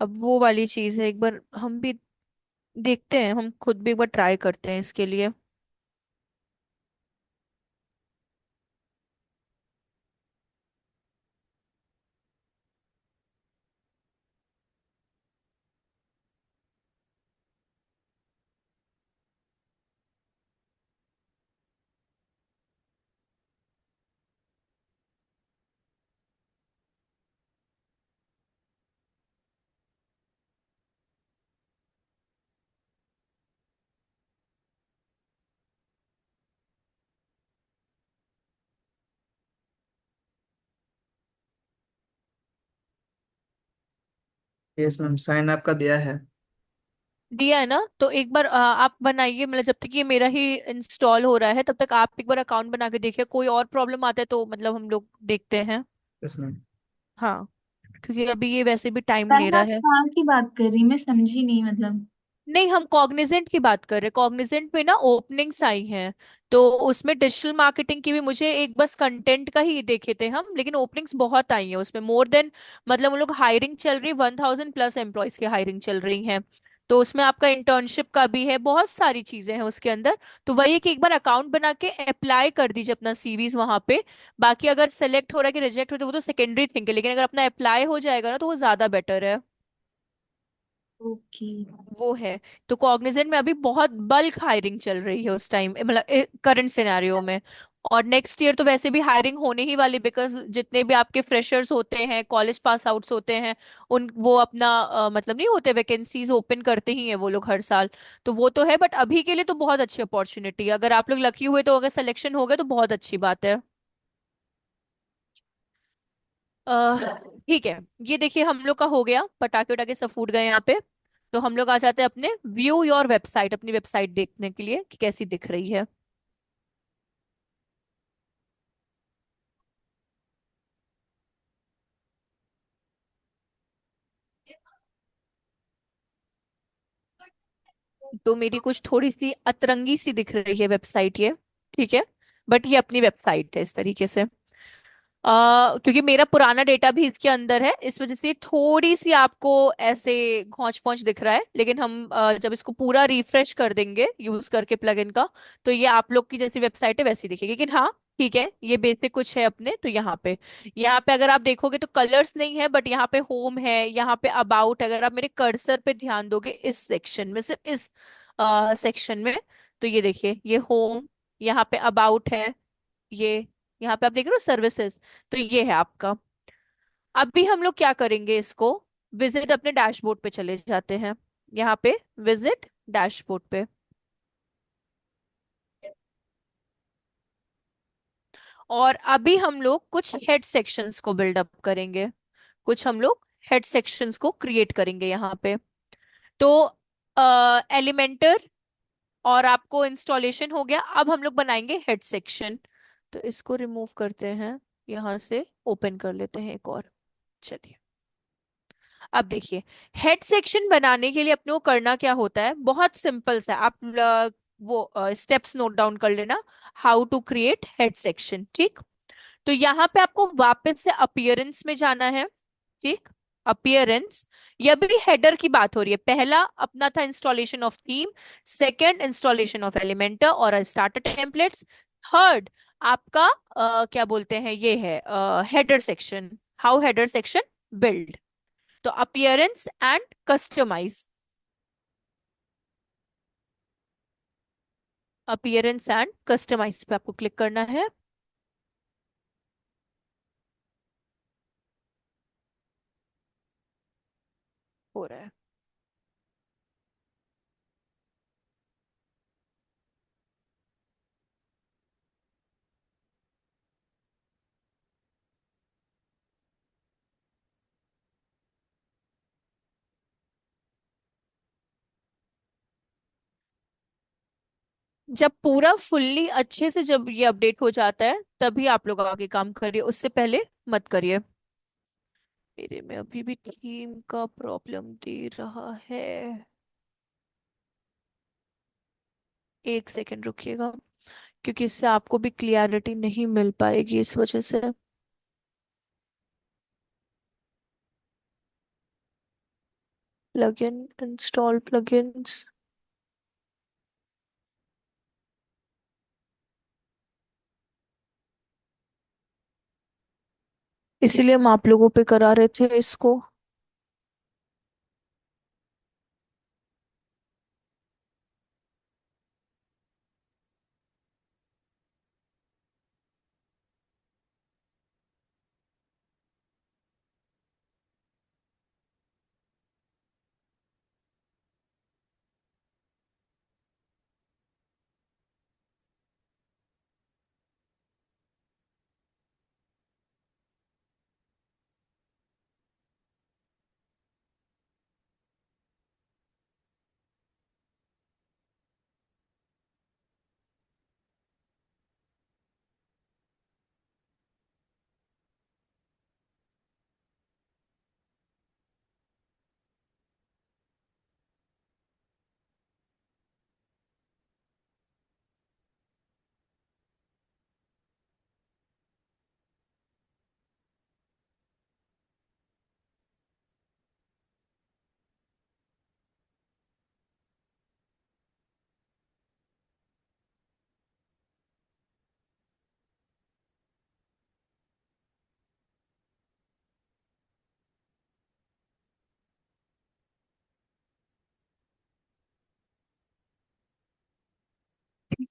अब वो वाली चीज है, एक बार हम भी देखते हैं, हम खुद भी एक बार ट्राई करते हैं इसके लिए। यस मैम, साइन आपका दिया है। दिया है ना, तो एक बार आप बनाइए, मतलब जब तक ये मेरा ही इंस्टॉल हो रहा है तब तक आप एक बार अकाउंट बना के देखिए, कोई और प्रॉब्लम आता है तो मतलब हम लोग देखते हैं। Yes ma'am. हाँ, क्योंकि अभी ये वैसे भी टाइम ले पहले रहा आप है। कहाँ की बात कर रही, मैं समझी नहीं मतलब। नहीं, हम कॉग्निजेंट की बात कर रहे हैं, कॉग्निजेंट में ना ओपनिंग्स आई हैं। तो उसमें डिजिटल मार्केटिंग की भी, मुझे एक बस कंटेंट का ही देखे थे हम, लेकिन ओपनिंग्स बहुत आई हैं उसमें, मोर देन, मतलब उन लोग हायरिंग चल रही, 1000+ एम्प्लॉयज की हायरिंग चल रही है। तो उसमें आपका इंटर्नशिप का भी है, बहुत सारी चीजें हैं उसके अंदर। तो वही है कि एक बार अकाउंट बना के अप्लाई कर दीजिए अपना सीवीज वहां पे। बाकी अगर सेलेक्ट हो रहा है कि रिजेक्ट हो रहा है वो तो सेकेंडरी थिंग है, लेकिन अगर अपना अप्लाई हो जाएगा ना तो वो ज्यादा बेटर है। ओके। वो है। तो कॉग्निजेंट में अभी बहुत बल्क हायरिंग चल रही है उस टाइम, मतलब करंट सिनेरियो में। और नेक्स्ट ईयर तो वैसे भी हायरिंग होने ही वाली, बिकॉज जितने भी आपके फ्रेशर्स होते हैं, कॉलेज पास आउट्स होते हैं, उन वो अपना मतलब नहीं होते, वैकेंसीज ओपन करते ही हैं वो लोग हर साल। तो वो तो है, बट अभी के लिए तो बहुत अच्छी अपॉर्चुनिटी है, अगर आप लोग लकी हुए तो, अगर सिलेक्शन हो गया तो बहुत अच्छी बात है। अह, ठीक है। ये देखिए हम लोग का हो गया, पटाखे वटाखे सब फूट गए यहाँ पे। तो हम लोग आ जाते हैं अपने व्यू योर वेबसाइट, अपनी वेबसाइट देखने के लिए कि कैसी दिख रही है। तो मेरी कुछ थोड़ी सी अतरंगी सी दिख रही है वेबसाइट ये, ठीक है। बट ये अपनी वेबसाइट है इस तरीके से। क्योंकि मेरा पुराना डेटा भी इसके अंदर है, इस वजह से थोड़ी सी आपको ऐसे घौंच पौंच दिख रहा है, लेकिन हम जब इसको पूरा रिफ्रेश कर देंगे यूज करके प्लगइन का, तो ये आप लोग की जैसी वेबसाइट है वैसी दिखेगी। लेकिन हाँ, ठीक है, ये बेसिक कुछ है अपने। तो यहाँ पे अगर आप देखोगे तो कलर्स नहीं है, बट यहाँ पे होम है, यहाँ पे अबाउट, अगर आप मेरे कर्सर पे ध्यान दोगे इस सेक्शन में, सिर्फ इस सेक्शन में, तो ये देखिए, ये होम, यहाँ पे अबाउट है, ये यहाँ पे आप देख रहे हो सर्विसेज, तो ये है आपका। अभी हम लोग क्या करेंगे, इसको विजिट अपने डैशबोर्ड पे चले जाते हैं। यहाँ पे विजिट डैशबोर्ड पे। और अभी हम लोग कुछ हेड सेक्शंस को बिल्डअप करेंगे, कुछ हम लोग हेड सेक्शंस को क्रिएट करेंगे यहाँ पे। तो एलिमेंटर और आपको इंस्टॉलेशन हो गया, अब हम लोग बनाएंगे हेड सेक्शन। तो इसको रिमूव करते हैं, यहाँ से ओपन कर लेते हैं एक और। चलिए, अब देखिए, हेड सेक्शन बनाने के लिए अपने को करना क्या होता है, बहुत सिंपल सा, आप वो स्टेप्स नोट डाउन कर लेना। How to create head section, ठीक। तो यहाँ पे आपको वापस से अपीयरेंस में जाना है, ठीक। अपीयरेंस, ये भी हेडर की बात हो रही है। पहला अपना था installation of theme, second installation of Elementor और स्टार्टर टेम्पलेट्स, थर्ड आपका क्या बोलते हैं, ये है header section, how header section build. तो appearance and customise, appearance and customise पे आपको क्लिक करना है। हो रहा है। जब पूरा फुल्ली अच्छे से जब ये अपडेट हो जाता है तभी आप लोग आगे काम करिए, उससे पहले मत करिए। मेरे में अभी भी थीम का प्रॉब्लम दे रहा है। एक सेकंड रुकिएगा, क्योंकि इससे आपको भी क्लियरिटी नहीं मिल पाएगी इस वजह से। Plugin, install plugins. इसीलिए हम आप लोगों पे करा रहे थे इसको।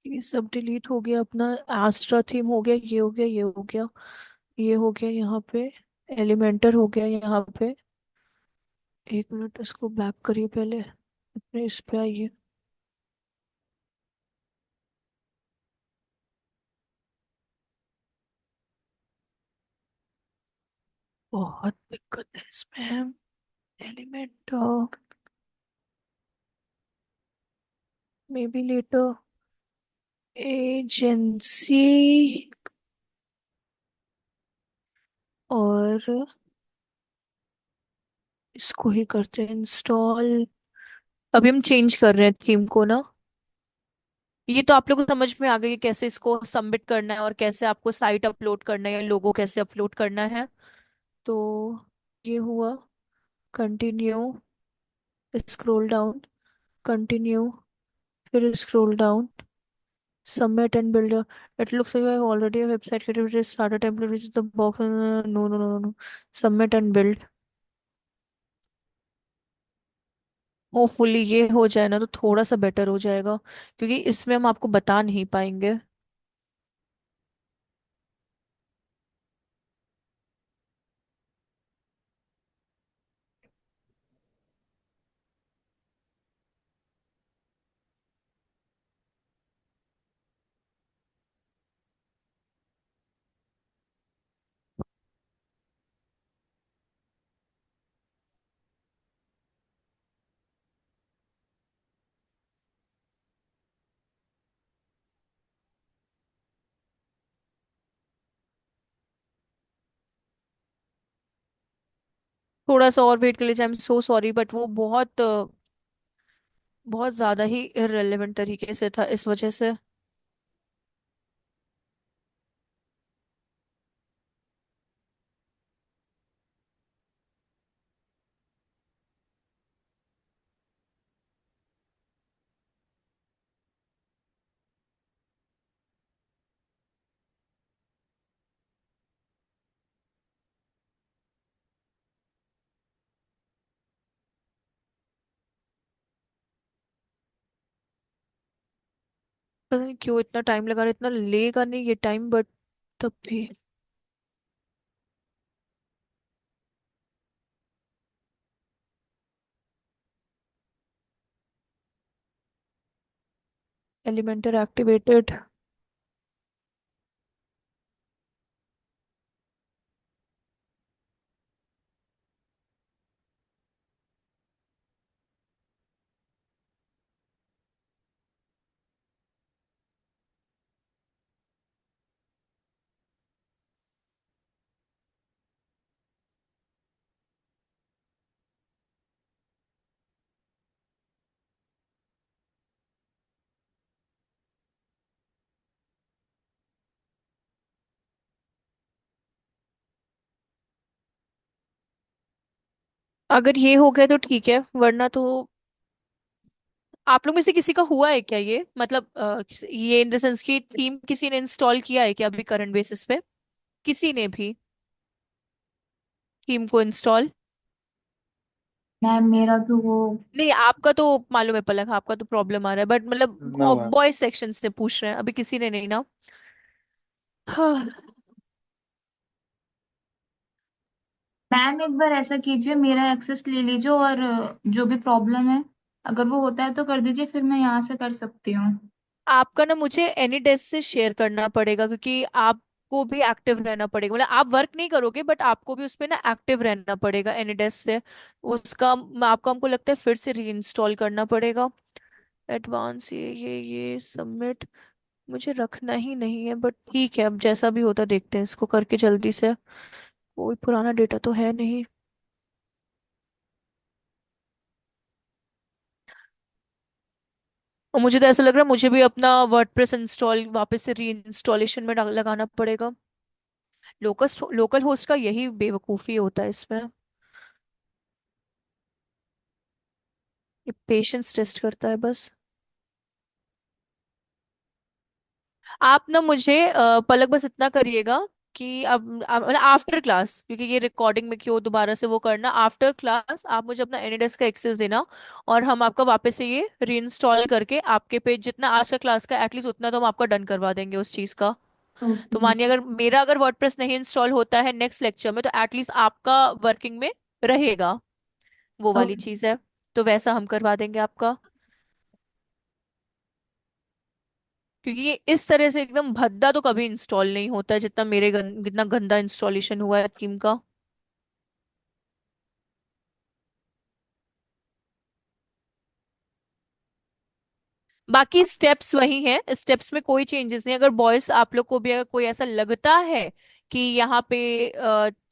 ये सब डिलीट हो गया अपना। एस्ट्रा थीम हो गया, ये हो गया, ये हो गया, ये हो गया यहाँ पे। एलिमेंटर हो गया यहाँ पे। एक मिनट, इसको बैक करिए पहले, अपने इस पे आइए। बहुत दिक्कत है इसमें। Element, may be letter, agency, और इसको ही करते हैं इंस्टॉल। अभी हम चेंज कर रहे हैं थीम को ना। ये तो आप लोगों को समझ में आ गई है कैसे इसको सबमिट करना है और कैसे आपको साइट अपलोड करना है या लोगो कैसे अपलोड करना है। तो ये हुआ। कंटिन्यू, स्क्रॉल डाउन, कंटिन्यू, फिर scroll down, submit and build. It looks like I already website created starter template which is the box. No no no no, submit and build. Hopefully ये हो जाए ना तो थोड़ा सा बेटर हो जाएगा, क्योंकि इसमें हम आपको बता नहीं पाएंगे। थोड़ा सा और वेट कर लीजिए। I am so sorry, but वो बहुत बहुत ज्यादा ही इररिलेवेंट तरीके से था इस वजह से। पता नहीं क्यों इतना टाइम लगा रहा है, इतना लेगा नहीं ये टाइम, बट तब भी। Elementor activated. अगर ये हो गया तो ठीक है, वरना तो आप लोग में से किसी का हुआ है क्या ये, मतलब ये इन द सेंस की थीम किसी ने इंस्टॉल किया है क्या अभी करंट बेसिस पे, किसी ने भी थीम को इंस्टॉल? मैम मेरा तो वो। नहीं, आपका तो मालूम है पलक, आपका तो प्रॉब्लम आ रहा है, बट मतलब नो मैम। बॉयज सेक्शन से पूछ रहे हैं, अभी किसी ने नहीं ना। हाँ। मैम एक बार ऐसा कीजिए, मेरा एक्सेस ले लीजिए और जो भी प्रॉब्लम है अगर वो होता है तो कर दीजिए, फिर मैं यहाँ से कर सकती हूँ। आपका ना मुझे एनी डेस्क से शेयर करना पड़ेगा, क्योंकि आपको भी एक्टिव रहना पड़ेगा, मतलब आप वर्क नहीं करोगे बट आपको भी उसमें ना एक्टिव रहना पड़ेगा एनी डेस्क से। उसका आपको हमको लगता है फिर से रीइंस्टॉल करना पड़ेगा। एडवांस ये सबमिट मुझे रखना ही नहीं है, बट ठीक है, अब जैसा भी होता देखते हैं इसको करके जल्दी से। कोई पुराना डेटा तो है नहीं। और मुझे तो ऐसा लग रहा है मुझे भी अपना वर्डप्रेस इंस्टॉल वापस से री इंस्टॉलेशन में लगाना पड़ेगा। लोकल लोकल होस्ट का यही बेवकूफ़ी होता है इसमें। ये पेशेंस टेस्ट करता है बस। आप ना मुझे पलक बस इतना करिएगा कि अब मतलब आफ्टर क्लास, क्योंकि ये रिकॉर्डिंग में क्यों दोबारा से वो करना, आफ्टर क्लास आप मुझे अपना एनीडेस्क का एक्सेस देना, और हम आपका वापस से ये रीइंस्टॉल करके आपके पेज जितना आज का क्लास का एटलीस्ट उतना तो हम आपका डन करवा देंगे उस चीज़ का। तो ओके। मानिए अगर वर्डप्रेस नहीं इंस्टॉल होता है नेक्स्ट लेक्चर में, तो एटलीस्ट आपका वर्किंग में रहेगा, वो वाली ओके। चीज़ है। तो वैसा हम करवा देंगे आपका, क्योंकि ये इस तरह से एकदम भद्दा तो कभी इंस्टॉल नहीं होता है जितना जितना गंदा इंस्टॉलेशन हुआ है थीम का। बाकी स्टेप्स वही हैं, स्टेप्स में कोई चेंजेस नहीं। अगर बॉयस आप लोग को भी अगर कोई ऐसा लगता है कि यहाँ पे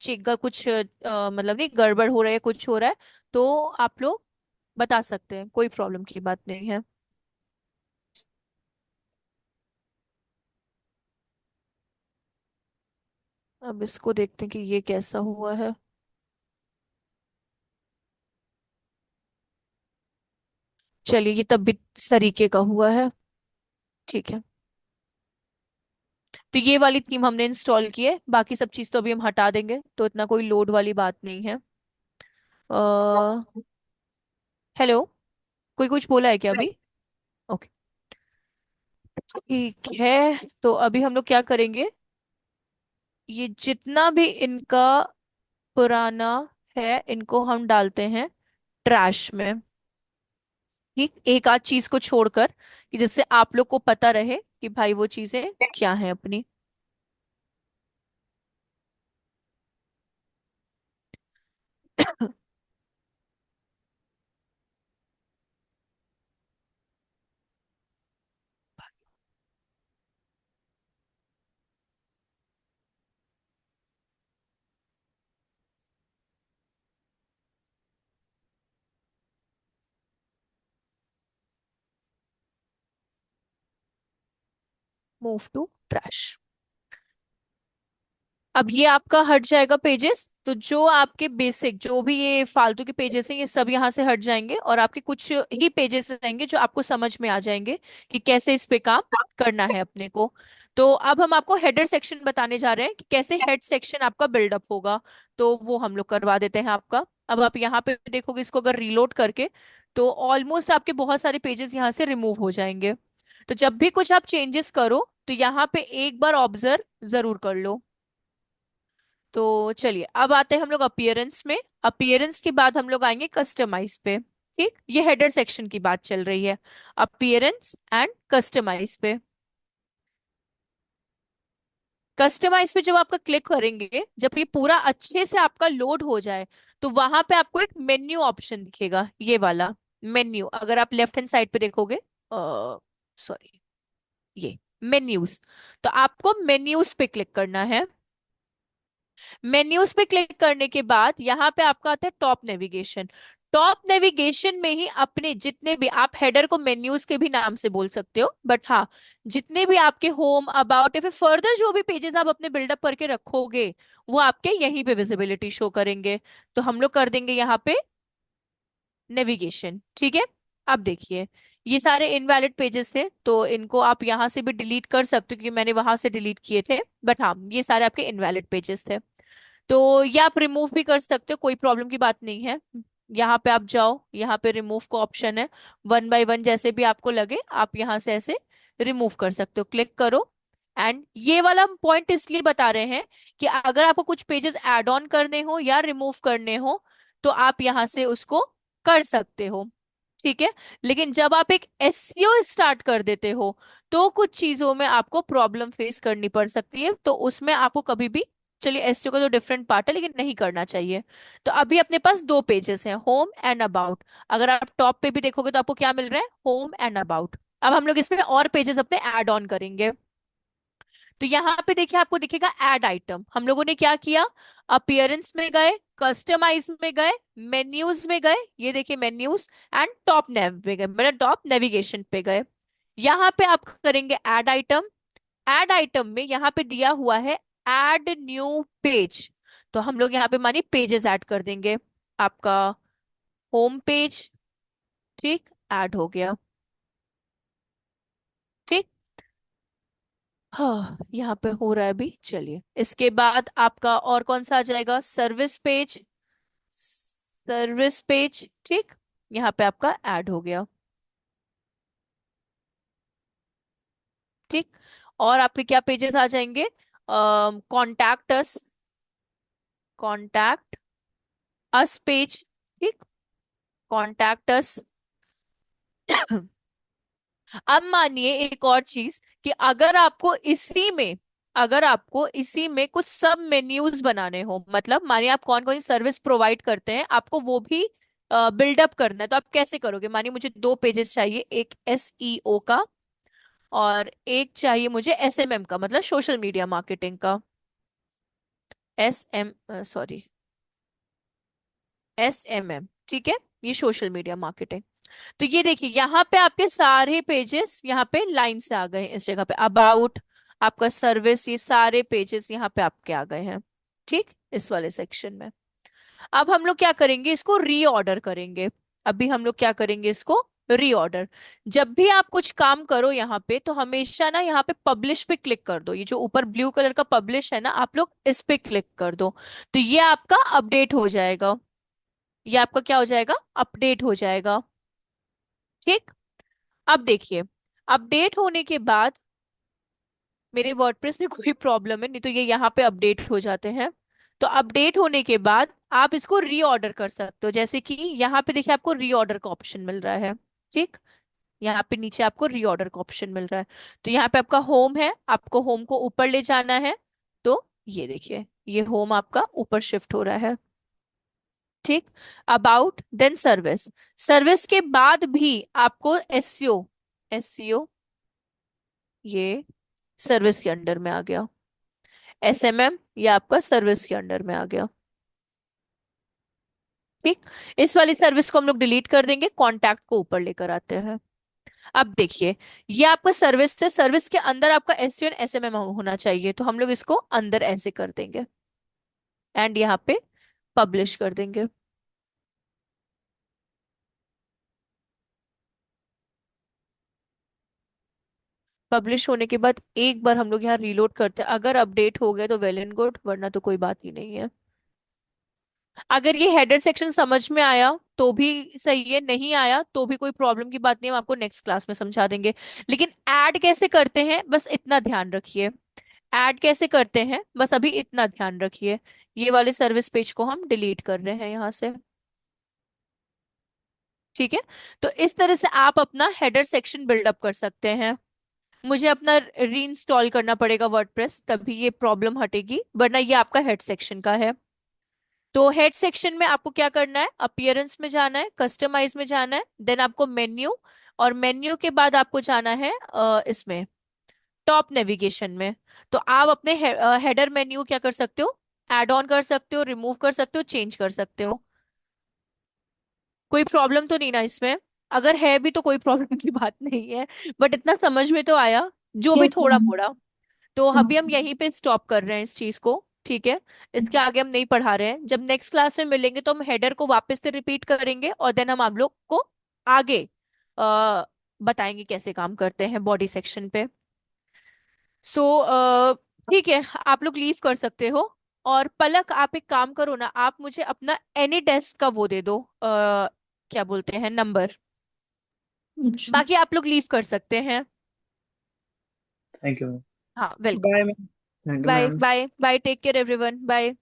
चेक का कुछ मतलब नहीं गड़बड़ हो रहा है, कुछ हो रहा है, तो आप लोग बता सकते हैं, कोई प्रॉब्लम की बात नहीं है। अब इसको देखते हैं कि ये कैसा हुआ है। चलिए, ये तब भी इस तरीके का हुआ है। ठीक है। तो ये वाली थीम हमने इंस्टॉल की है, बाकी सब चीज तो अभी हम हटा देंगे, तो इतना कोई लोड वाली बात नहीं है। हेलो, कोई कुछ बोला है क्या अभी? ओके, ठीक है। तो अभी हम लोग क्या करेंगे, ये जितना भी इनका पुराना है इनको हम डालते हैं ट्रैश में। ठीक, एक आध चीज को छोड़कर, कि जिससे आप लोग को पता रहे कि भाई वो चीजें क्या हैं अपनी। Move to trash. अब ये आपका हट जाएगा पेजेस, तो जो आपके बेसिक जो भी ये फालतू के पेजेस हैं ये सब यहाँ से हट जाएंगे, और आपके कुछ ही पेजेस रहेंगे जो आपको समझ में आ जाएंगे कि कैसे इस पे काम करना है अपने को। तो अब हम आपको हेडर सेक्शन बताने जा रहे हैं कि कैसे हेड सेक्शन आपका बिल्डअप होगा। तो वो हम लोग करवा देते हैं आपका। अब आप यहाँ पे देखोगे इसको अगर रीलोड करके, तो ऑलमोस्ट आपके बहुत सारे पेजेस यहाँ से रिमूव हो जाएंगे। तो जब भी कुछ आप चेंजेस करो तो यहाँ पे एक बार ऑब्जर्व जरूर कर लो। तो चलिए, अब आते हैं हम लोग अपीयरेंस में। अपीयरेंस के बाद हम लोग आएंगे कस्टमाइज पे। ठीक, ये हेडर सेक्शन की बात चल रही है, अपीयरेंस एंड कस्टमाइज पे। कस्टमाइज पे जब आपका क्लिक करेंगे, जब ये पूरा अच्छे से आपका लोड हो जाए, तो वहां पे आपको एक मेन्यू ऑप्शन दिखेगा, ये वाला मेन्यू। अगर आप लेफ्ट हैंड साइड पे देखोगे, सॉरी, ये मेन्यूज, तो आपको मेन्यूज पे क्लिक करना है। मेन्यूज पे क्लिक करने के बाद यहाँ पे आपका आता है टॉप नेविगेशन। टॉप नेविगेशन में ही अपने जितने भी, आप हेडर को मेन्यूज के भी नाम से बोल सकते हो, बट हाँ, जितने भी आपके होम, अबाउट या फिर फर्दर जो भी पेजेस आप अपने बिल्डअप करके रखोगे, वो आपके यहीं पे विजिबिलिटी शो करेंगे। तो हम लोग कर देंगे यहाँ पे नेविगेशन। ठीक है। अब देखिए, ये सारे इनवैलिड पेजेस थे, तो इनको आप यहां से भी डिलीट कर सकते हो, क्योंकि मैंने वहां से डिलीट किए थे, बट हाँ, ये सारे आपके इनवैलिड पेजेस थे। तो ये आप रिमूव भी कर सकते हो, कोई प्रॉब्लम की बात नहीं है। यहाँ पे आप जाओ, यहाँ पे रिमूव का ऑप्शन है, वन बाय वन जैसे भी आपको लगे आप यहाँ से ऐसे रिमूव कर सकते हो, क्लिक करो। एंड ये वाला पॉइंट इसलिए बता रहे हैं कि अगर आपको कुछ पेजेस ऐड ऑन करने हो या रिमूव करने हो, तो आप यहाँ से उसको कर सकते हो। ठीक है। लेकिन जब आप एक एसईओ स्टार्ट कर देते हो, तो कुछ चीजों में आपको प्रॉब्लम फेस करनी पड़ सकती है, तो उसमें आपको कभी भी, चलिए एसईओ का तो डिफरेंट पार्ट है, लेकिन नहीं करना चाहिए। तो अभी अपने पास दो पेजेस हैं, होम एंड अबाउट। अगर आप टॉप पे भी देखोगे तो आपको क्या मिल रहा है, होम एंड अबाउट। अब हम लोग इसमें और पेजेस अपने ऐड ऑन करेंगे। तो यहाँ पे देखिए, आपको दिखेगा ऐड आइटम। हम लोगों ने क्या किया, अपीयरेंस में गए, कस्टमाइज में गए, मेन्यूज में गए, ये देखिए मेन्यूज, एंड टॉप नेव में गए, मतलब टॉप नेविगेशन पे गए। यहाँ पे आप करेंगे ऐड आइटम। ऐड आइटम में यहाँ पे दिया हुआ है ऐड न्यू पेज। तो हम लोग यहाँ पे मानिए पेजेस ऐड कर देंगे। आपका होम पेज, ठीक, ऐड हो गया। ठीक। हाँ, यहाँ पे हो रहा है अभी, चलिए इसके बाद आपका और कौन सा आ जाएगा, सर्विस पेज। सर्विस पेज, ठीक, यहाँ पे आपका ऐड हो गया। ठीक। और आपके क्या पेजेस आ जाएंगे, contact us, contact us page. ठीक, कॉन्टैक्ट अस। अब मानिए एक और चीज, कि अगर आपको इसी में कुछ सब मेन्यूज बनाने हो, मतलब मानिए आप कौन कौन सी सर्विस प्रोवाइड करते हैं, आपको वो भी बिल्डअप करना है, तो आप कैसे करोगे। मानिए मुझे दो पेजेस चाहिए, एक एसईओ का और एक चाहिए मुझे एसएमएम का, मतलब सोशल मीडिया मार्केटिंग का। एस एम सॉरी, एसएमएम, ठीक है, ये सोशल मीडिया मार्केटिंग। तो ये देखिए, यहाँ पे आपके सारे पेजेस यहाँ पे लाइन से आ गए हैं, इस जगह पे अबाउट, आपका सर्विस, ये सारे पेजेस यहाँ पे आपके आ गए हैं। ठीक, इस वाले सेक्शन में। अब हम लोग क्या करेंगे, इसको रीऑर्डर करेंगे। अभी हम लोग क्या करेंगे, इसको रीऑर्डर। जब भी आप कुछ काम करो यहाँ पे, तो हमेशा ना यहाँ पे पब्लिश पे क्लिक कर दो, ये जो ऊपर ब्लू कलर का पब्लिश है ना, आप लोग इस पे क्लिक कर दो। तो ये आपका अपडेट हो जाएगा, ये आपका क्या हो जाएगा, अपडेट हो जाएगा। ठीक। अब देखिए, अपडेट होने के बाद, मेरे वर्डप्रेस में कोई प्रॉब्लम है, नहीं तो ये यहाँ पे अपडेट हो जाते हैं। तो अपडेट होने के बाद आप इसको रीऑर्डर कर सकते हो, जैसे कि यहाँ पे देखिए आपको रीऑर्डर का ऑप्शन मिल रहा है। ठीक, यहाँ पे नीचे आपको रीऑर्डर का ऑप्शन मिल रहा है। तो यहाँ पे आपका होम है, आपको होम को ऊपर ले जाना है। तो ये देखिए, ये होम आपका ऊपर शिफ्ट हो रहा है। ठीक। About then service. सर्विस के बाद भी आपको एसईओ, एसईओ ये सर्विस के अंडर में आ गया। एसएमएम ये आपका सर्विस के अंडर में आ गया। ठीक। इस वाली सर्विस को हम लोग डिलीट कर देंगे, कॉन्टैक्ट को ऊपर लेकर आते हैं। अब देखिए, ये आपका सर्विस से, सर्विस के अंदर आपका एसईओ और एसएमएम होना चाहिए, तो हम लोग इसको अंदर ऐसे कर देंगे एंड यहाँ पे पब्लिश कर देंगे। पब्लिश होने के बाद एक बार हम लोग यहाँ रीलोड करते हैं, अगर अपडेट हो गया तो वेल एंड गुड, वरना तो कोई बात ही नहीं है। अगर ये हेडर सेक्शन समझ में आया तो भी सही है, नहीं आया तो भी कोई प्रॉब्लम की बात नहीं, हम आपको नेक्स्ट क्लास में समझा देंगे। लेकिन ऐड कैसे करते हैं बस इतना ध्यान रखिए, ऐड कैसे करते हैं बस अभी इतना ध्यान रखिए। ये वाले सर्विस पेज को हम डिलीट कर रहे हैं यहाँ से। ठीक है। तो इस तरह से आप अपना हेडर सेक्शन बिल्डअप कर सकते हैं। मुझे अपना रीइंस्टॉल करना पड़ेगा वर्डप्रेस, तभी ये प्रॉब्लम हटेगी, वरना ये आपका हेड सेक्शन का है। तो हेड सेक्शन में आपको क्या करना है, अपीयरेंस में जाना है, कस्टमाइज में जाना है, देन आपको मेन्यू, और मेन्यू के बाद आपको जाना है इसमें टॉप नेविगेशन में। तो आप अपने हेडर मेन्यू क्या कर सकते हो, ऐड ऑन कर सकते हो, रिमूव कर सकते हो, चेंज कर सकते हो। कोई प्रॉब्लम तो नहीं ना इसमें? अगर है भी तो कोई प्रॉब्लम की बात नहीं है, बट इतना समझ में तो आया, जो भी यस थोड़ा मैम। मोड़ा। तो अभी हम यहीं पे स्टॉप कर रहे हैं इस चीज को, ठीक है? इसके आगे हम नहीं पढ़ा रहे हैं। जब नेक्स्ट क्लास में मिलेंगे तो हम हेडर को वापस से रिपीट करेंगे, और देन हम आप लोग को आगे आ, बताएंगे कैसे काम करते हैं बॉडी सेक्शन पे। सो ठीक है, आप लोग लीव कर सकते हो। और पलक, आप एक काम करो ना, आप मुझे अपना एनी डेस्क का वो दे दो, क्या बोलते हैं, नंबर। अच्छा। बाकी आप लोग लीव कर सकते हैं। Thank you. हाँ, welcome. Bye ma'am. Thank you bye ma'am. Bye bye, take care everyone, bye.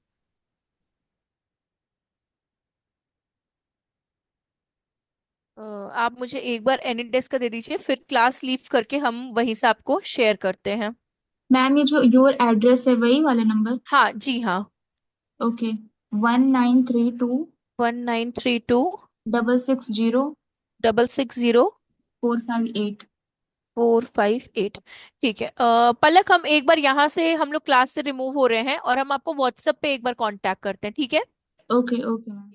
आप मुझे एक बार एनी डेस्क का दे दीजिए, फिर क्लास लीव करके हम वहीं से आपको शेयर करते हैं। मैम ये जो योर एड्रेस है वही वाला नंबर? हाँ जी हाँ। ओके। 1932 1932 660 660 458। 458। ठीक है, पलक, हम एक बार यहाँ से, हम लोग क्लास से रिमूव हो रहे हैं और हम आपको व्हाट्सएप पे एक बार कांटेक्ट करते हैं, ठीक है? Okay okay ma'am.